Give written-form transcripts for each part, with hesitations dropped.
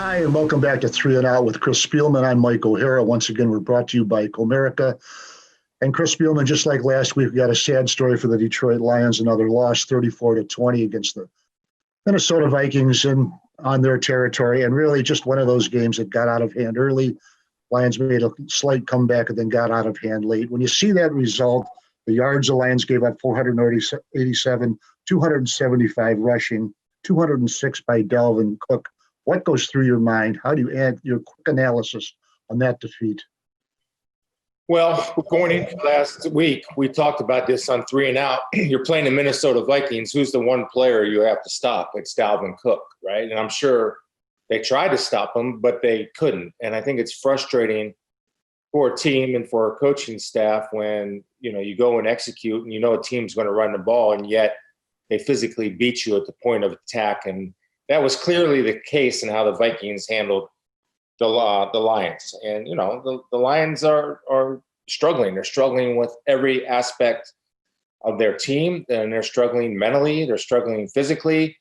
Hi, and welcome back to Three and Out with Chris Spielman. I'm Mike O'Hara. Once again, we're brought to you by Comerica. And Chris Spielman, just like last week, we got a sad story for the Detroit Lions. Another loss, 34-20 against the Minnesota Vikings on their territory. And really just one of those games that got out of hand early. Lions made a slight comeback and then got out of hand late. When you see that result, the yards the Lions gave up 487, 275 rushing, 206 by Dalvin Cook. What goes through your mind? How do you add your quick analysis on that defeat? Well, going into last week, we talked about this on Three and Out. You're playing the Minnesota Vikings. Who's the one player you have to stop? It's Dalvin Cook, right? And I'm sure they tried to stop him, but they couldn't. And I think it's frustrating for a team and for a coaching staff when, you go and execute and a team's going to run the ball, and yet they physically beat you at the point of attack. And that was clearly the case in how the Vikings handled the Lions. And, the Lions are struggling. They're struggling with every aspect of their team, and they're struggling mentally. They're struggling physically.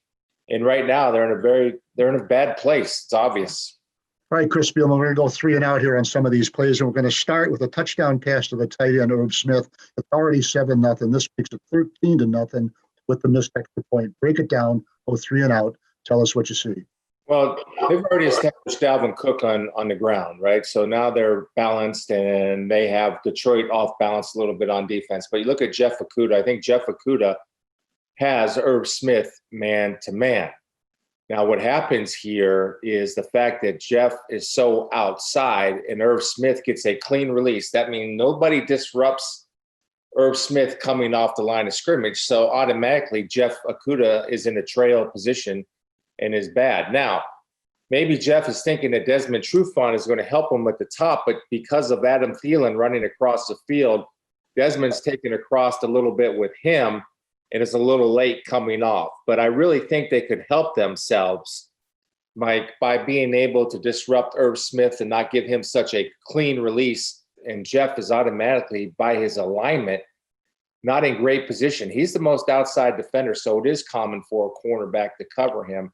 And right now they're in a bad place. It's obvious. All right, Chris Spielman, we're going to go 3 and out here on some of these plays, and we're going to start with a touchdown pass to the tight end, Irv Smith. It's already 7-0. This makes it 13-0 with the missed extra point. Break it down, go 3 and out. Tell us what you see. Well, they've already established Dalvin Cook on the ground, right? So now they're balanced, and they have Detroit off balance a little bit on defense. But you look at Jeff Okudah. I think Jeff Okudah has Irv Smith man-to-man. Now, what happens here is the fact that Jeff is so outside and Irv Smith gets a clean release. That means nobody disrupts Irv Smith coming off the line of scrimmage. So automatically, Jeff Okudah is in a trail position and is bad. Now, maybe Jeff is thinking that Desmond Trufant is going to help him at the top, but because of Adam Thielen running across the field, Desmond's taken across a little bit with him, and it's a little late coming off. But I really think they could help themselves, Mike, by being able to disrupt Irv Smith and not give him such a clean release. And Jeff is automatically, by his alignment, not in great position. He's the most outside defender, so it is common for a cornerback to cover him.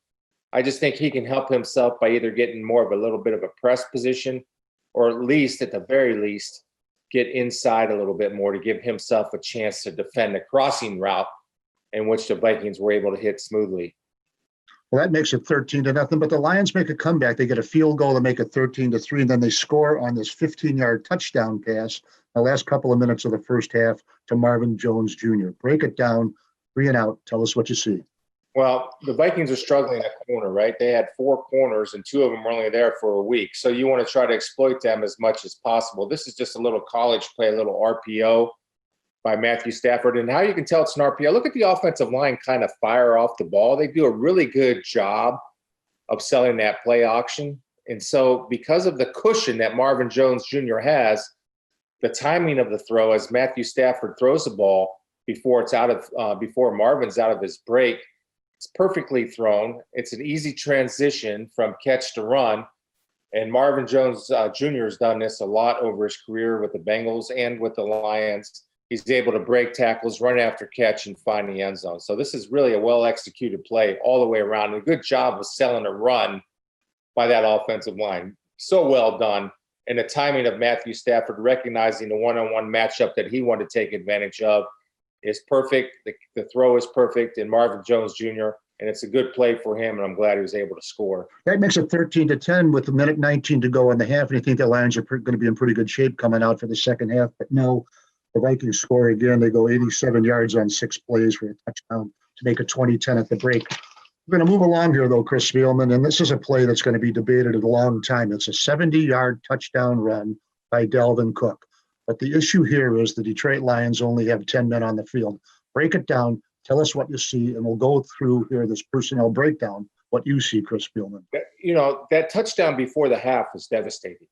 I just think he can help himself by either getting more of a little bit of a press position, or at least, at the very least, get inside a little bit more to give himself a chance to defend the crossing route in which the Vikings were able to hit smoothly. Well, that makes it 13-0, but the Lions make a comeback. They get a field goal to make it 13-3, and then they score on this 15-yard touchdown pass the last couple of minutes of the first half to Marvin Jones Jr. Break it down, 3 and out. Tell us what you see. Well, the Vikings are struggling at corner, right? They had 4 corners, and 2 of them were only there for a week. So you want to try to exploit them as much as possible. This is just a little college play, a little RPO by Matthew Stafford. And how you can tell it's an RPO, look at the offensive line kind of fire off the ball. They do a really good job of selling that play auction. And so because of the cushion that Marvin Jones Jr. has, the timing of the throw as Matthew Stafford throws the ball before Marvin's out of his break, it's perfectly thrown. It's an easy transition from catch to run. And Marvin Jones Jr. has done this a lot over his career with the Bengals and with the Lions. He's able to break tackles, run after catch, and find the end zone. So this is really a well-executed play all the way around. And a good job of selling a run by that offensive line. So well done. And the timing of Matthew Stafford recognizing the one-on-one matchup that he wanted to take advantage of is perfect. The throw is perfect, and Marvin Jones Jr., and it's a good play for him, and I'm glad he was able to score. That makes it 13-10 with a minute 19 to go in the half, and you think the Lions are going to be in pretty good shape coming out for the second half. But no, the Vikings score again. They go 87 yards on 6 plays for a touchdown to make it 20-10 at the break. We're going to move along here, though, Chris Spielman, and this is a play that's going to be debated a long time. It's a 70-yard touchdown run by Dalvin Cook. But the issue here is the Detroit Lions only have 10 men on the field. Break it down. Tell us what you see, and we'll go through here this personnel breakdown, what you see, Chris Spielman. That touchdown before the half was devastating.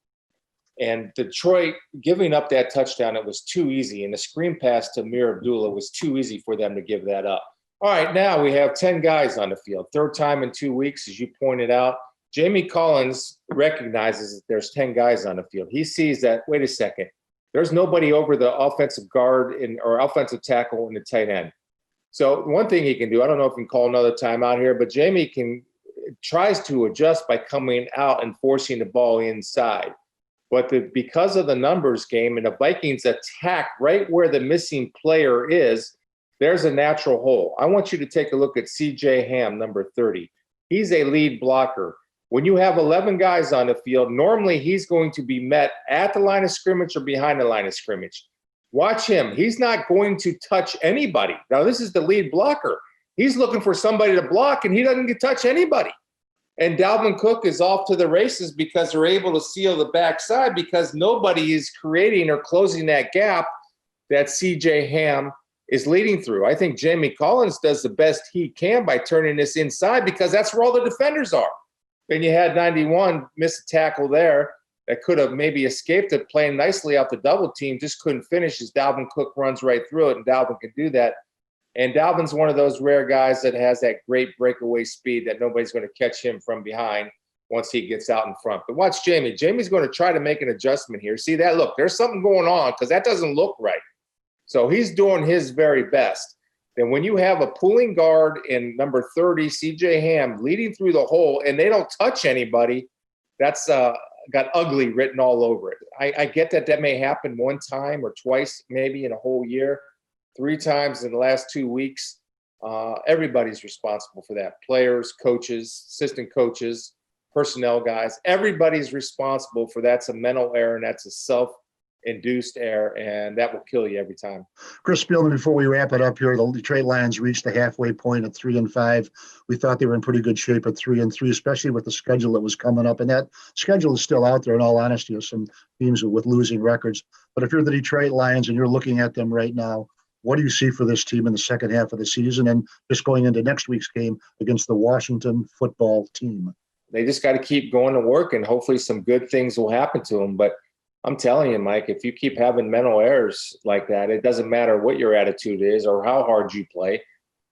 And Detroit giving up that touchdown, it was too easy. And the screen pass to Amir Abdullah was too easy for them to give that up. All right, now we have 10 guys on the field. Third time in 2 weeks, as you pointed out. Jamie Collins recognizes that there's 10 guys on the field. He sees that, wait a second, there's nobody over the offensive guard or offensive tackle in the tight end. So one thing he can do, I don't know if he can call another timeout here, but Jamie can tries to adjust by coming out and forcing the ball inside. But because of the numbers game and the Vikings attack right where the missing player is, there's a natural hole. I want you to take a look at C.J. Ham, number 30. He's a lead blocker. When you have 11 guys on the field, normally he's going to be met at the line of scrimmage or behind the line of scrimmage. Watch him. He's not going to touch anybody. Now, this is the lead blocker. He's looking for somebody to block, and he doesn't get touch anybody. And Dalvin Cook is off to the races because they're able to seal the backside because nobody is creating or closing that gap that C.J. Ham is leading through. I think Jamie Collins does the best he can by turning this inside because that's where all the defenders are. Then you had 91 miss a tackle there that could have maybe escaped it, playing nicely out the double team, just couldn't finish as Dalvin Cook runs right through it, and Dalvin can do that. And Dalvin's one of those rare guys that has that great breakaway speed that nobody's going to catch him from behind once he gets out in front. But watch Jamie. Jamie's going to try to make an adjustment here. See that? Look, there's something going on because that doesn't look right. So he's doing his very best. Then when you have a pulling guard in number 30, C.J. Ham, leading through the hole, and they don't touch anybody, that's got ugly written all over it. I get that may happen one time or twice maybe in a whole year. 3 times in the last 2 weeks. Everybody's responsible for that. Players, coaches, assistant coaches, personnel guys. Everybody's responsible for that's a mental error and that's a self-induced error, and that will kill you every time. Chris Spielman, before we wrap it up here, the Detroit Lions reached the halfway point at 3-5. We thought they were in pretty good shape at 3-3, especially with the schedule that was coming up. And that schedule is still out there, in all honesty, with some teams with losing records. But if you're the Detroit Lions and you're looking at them right now, what do you see for this team in the second half of the season and just going into next week's game against the Washington football team? They just got to keep going to work, and hopefully some good things will happen to them. But I'm telling you, Mike, if you keep having mental errors like that, it doesn't matter what your attitude is or how hard you play.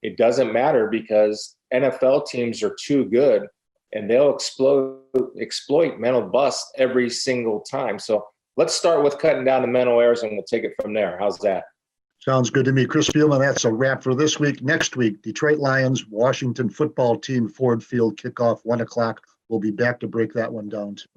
It doesn't matter because NFL teams are too good, and they'll exploit mental bust every single time. So let's start with cutting down the mental errors, and we'll take it from there. How's that? Sounds good to me. Chris Spielman, that's a wrap for this week. Next week, Detroit Lions, Washington football team, Ford Field kickoff, 1 o'clock. We'll be back to break that one down too.